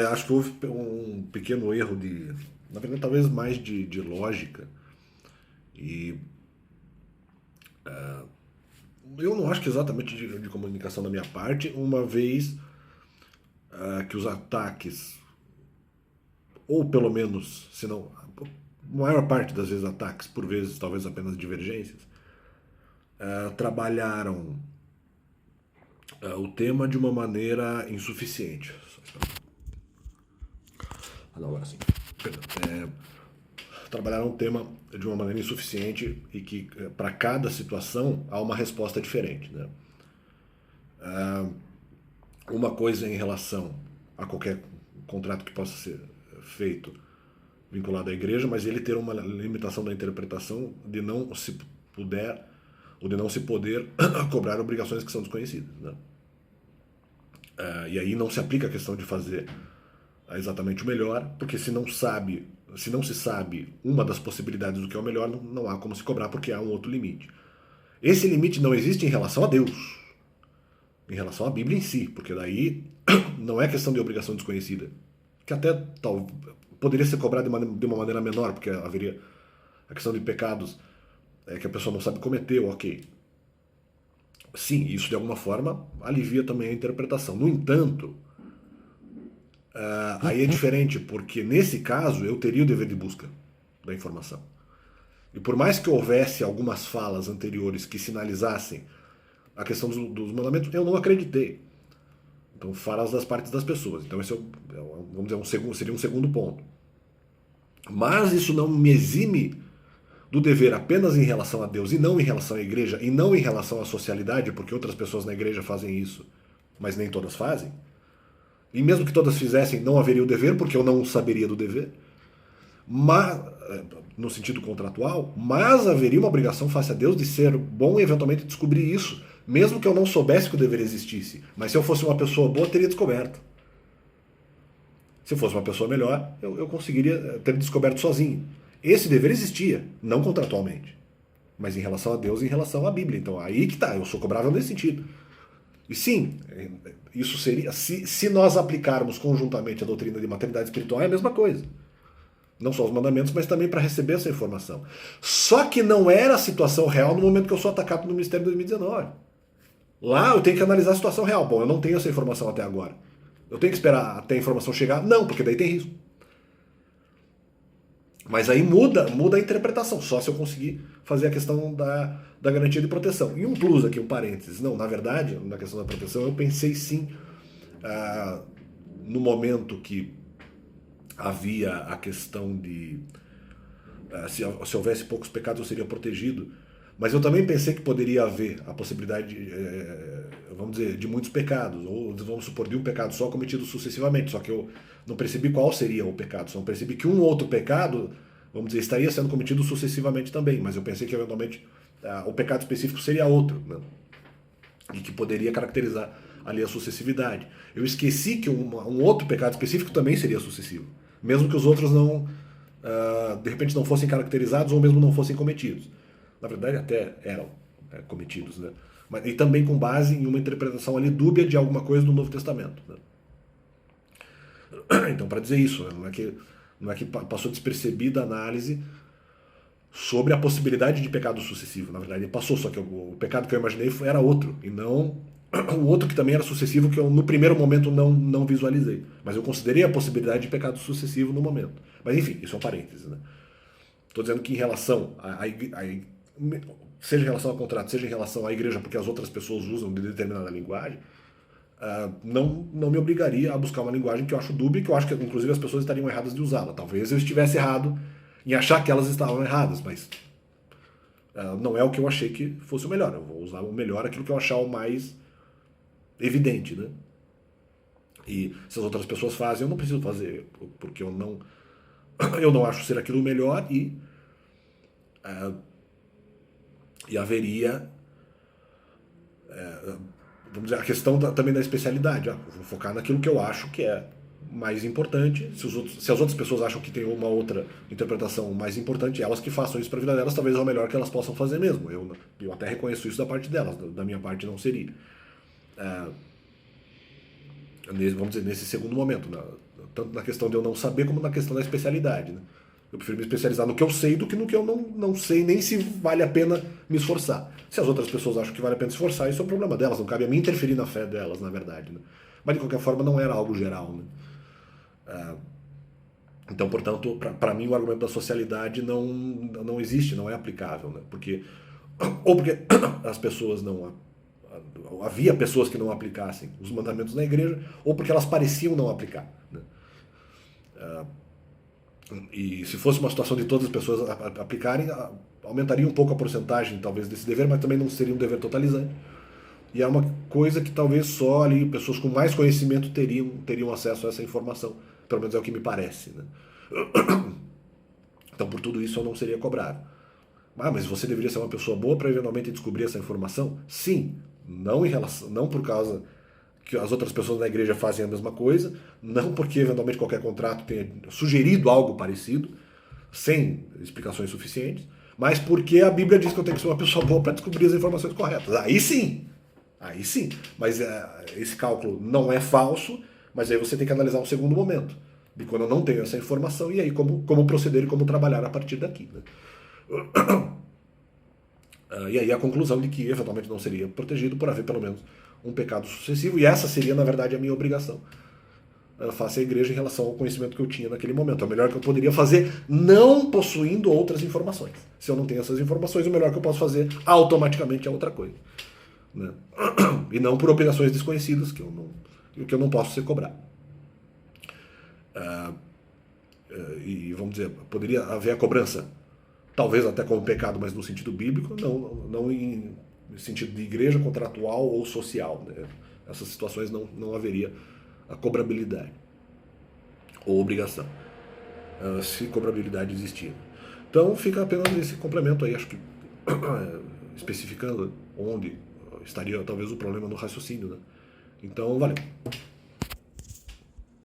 Acho que houve um pequeno erro na verdade, talvez mais de lógica. E eu não acho que exatamente de comunicação da minha parte, uma vez que os ataques, ou pelo menos, se não, a maior parte das vezes ataques, por vezes talvez apenas divergências, trabalharam o tema de uma maneira insuficiente. Ah, não, agora sim. Perdão. Trabalharam um tema de uma maneira insuficiente e que para cada situação há uma resposta diferente, né? Uma coisa em relação a qualquer contrato que possa ser feito vinculado à igreja, mas ele ter uma limitação da interpretação de não se puder ou de não se poder cobrar obrigações que são desconhecidas, né? E aí não se aplica a questão de fazer exatamente o melhor, porque se não se sabe uma das possibilidades do que é o melhor, não há como se cobrar porque há um outro limite. Esse limite não existe em relação a Deus, em relação à Bíblia em si, porque daí não é questão de obrigação desconhecida, que até poderia ser cobrado de uma maneira menor, porque haveria a questão de pecados que a pessoa não sabe cometer, ok. Sim, isso de alguma forma alivia também a interpretação. No entanto, aí é diferente, porque nesse caso eu teria o dever de busca da informação. E por mais que houvesse algumas falas anteriores que sinalizassem a questão dos mandamentos, eu não acreditei. Então, falas das partes das pessoas. Então, esse vamos dizer, seria um segundo ponto. Mas isso não me exime do dever apenas em relação a Deus e não em relação à igreja e não em relação à socialidade, porque outras pessoas na igreja fazem isso, mas nem todas fazem. E mesmo que todas fizessem, não haveria o dever, porque eu não saberia do dever. Mas, no sentido contratual, mas haveria uma obrigação face a Deus de ser bom e eventualmente descobrir isso, mesmo que eu não soubesse que o dever existisse. Mas se eu fosse uma pessoa boa, teria descoberto. Se eu fosse uma pessoa melhor, eu conseguiria ter descoberto sozinho. Esse dever existia, não contratualmente, mas em relação a Deus e em relação à Bíblia. Então aí que tá, eu sou cobrável nesse sentido. E sim, isso seria, se nós aplicarmos conjuntamente a doutrina de maternidade espiritual, é a mesma coisa. Não só os mandamentos, mas também para receber essa informação. Só que não era a situação real no momento que eu sou atacado no Ministério de 2019. Lá eu tenho que analisar a situação real. Bom, eu não tenho essa informação até agora. Eu tenho que esperar até a informação chegar? Não, porque daí tem risco. Mas aí muda a interpretação, só se eu conseguir fazer a questão da garantia de proteção. E um plus aqui, um parênteses. Não, na verdade, na questão da proteção, eu pensei sim, no momento que havia a questão de se houvesse poucos pecados eu seria protegido, mas eu também pensei que poderia haver a possibilidade, vamos dizer, de muitos pecados, ou vamos supor, de um pecado só cometido sucessivamente, só que eu não percebi qual seria o pecado, só percebi que um outro pecado, vamos dizer, estaria sendo cometido sucessivamente também, mas eu pensei que eventualmente o pecado específico seria outro, né? E que poderia caracterizar ali a sucessividade. Eu esqueci que um outro pecado específico também seria sucessivo, mesmo que os outros não, de repente não fossem caracterizados ou mesmo não fossem cometidos. Na verdade até eram cometidos, né? Mas, e também com base em uma interpretação ali dúbia de alguma coisa do Novo Testamento, né? Então, para dizer isso, né? Não é que passou despercebida a análise sobre a possibilidade de pecado sucessivo. Na verdade, ele passou, só que o pecado que eu imaginei era outro, e não o outro que também era sucessivo, que eu no primeiro momento não visualizei. Mas eu considerei a possibilidade de pecado sucessivo no momento. Mas enfim, isso é um parêntese, né? Estou dizendo que em relação seja em relação ao contrato, seja em relação à igreja, porque as outras pessoas usam de determinada linguagem, não me obrigaria a buscar uma linguagem que eu acho dúbia e que eu acho que inclusive as pessoas estariam erradas de usá-la. Talvez eu estivesse errado em achar que elas estavam erradas, mas não é o que eu achei que fosse o melhor. Eu vou usar o melhor, aquilo que eu achar o mais evidente, né? E se as outras pessoas fazem, eu não preciso fazer, porque eu não acho ser aquilo o melhor e haveria, vamos dizer, a questão também da especialidade. Vou focar naquilo que eu acho que é mais importante. Se as outras pessoas acham que tem uma outra interpretação mais importante, elas que façam isso para a vida delas, talvez é o melhor que elas possam fazer mesmo. Eu até reconheço isso da parte delas, da minha parte não seria. vamos dizer, nesse segundo momento, tanto na questão de eu não saber como na questão da especialidade. Né? Eu prefiro me especializar no que eu sei do que no que eu não sei, nem se vale a pena me esforçar. Se as outras pessoas acham que vale a pena se esforçar, isso é o problema delas, não cabe a mim interferir na fé delas, na verdade. Né? Mas de qualquer forma não era algo geral. Né? Então, portanto, para mim o argumento da socialidade não existe, não é aplicável. Né? Ou porque as pessoas não. Havia pessoas que não aplicassem os mandamentos na igreja, ou porque elas pareciam não aplicar. Né? E se fosse uma situação de todas as pessoas aplicarem, aumentaria um pouco a porcentagem, talvez, desse dever, mas também não seria um dever totalizante. E é uma coisa que talvez só ali pessoas com mais conhecimento teriam acesso a essa informação. Pelo menos é o que me parece. Né? Então, por tudo isso, eu não seria cobrado. Mas você deveria ser uma pessoa boa para eventualmente descobrir essa informação? Sim. Não por causa que as outras pessoas na igreja fazem a mesma coisa, não porque eventualmente qualquer contrato tenha sugerido algo parecido, sem explicações suficientes, mas porque a Bíblia diz que eu tenho que ser uma pessoa boa para descobrir as informações corretas. Aí sim. Mas esse cálculo não é falso, mas aí você tem que analisar um segundo momento, de quando eu não tenho essa informação, e aí como proceder e como trabalhar a partir daqui. Né? E aí a conclusão de que eventualmente não seria protegido por haver pelo menos um pecado sucessivo, e essa seria na verdade a minha obrigação face à igreja em relação ao conhecimento que eu tinha naquele momento. É o melhor que eu poderia fazer não possuindo outras informações. Se eu não tenho essas informações, o melhor que eu posso fazer automaticamente é outra coisa. Né? E não por obrigações desconhecidas que eu não posso ser cobrado. E vamos dizer, poderia haver a cobrança, talvez até como pecado, mas no sentido bíblico, não em sentido de igreja contratual ou social. Né? Essas situações não haveria a cobrabilidade ou obrigação, se cobrabilidade existir. Então fica apenas esse complemento aí, acho que especificando onde estaria talvez o problema no raciocínio. Né? Então, valeu.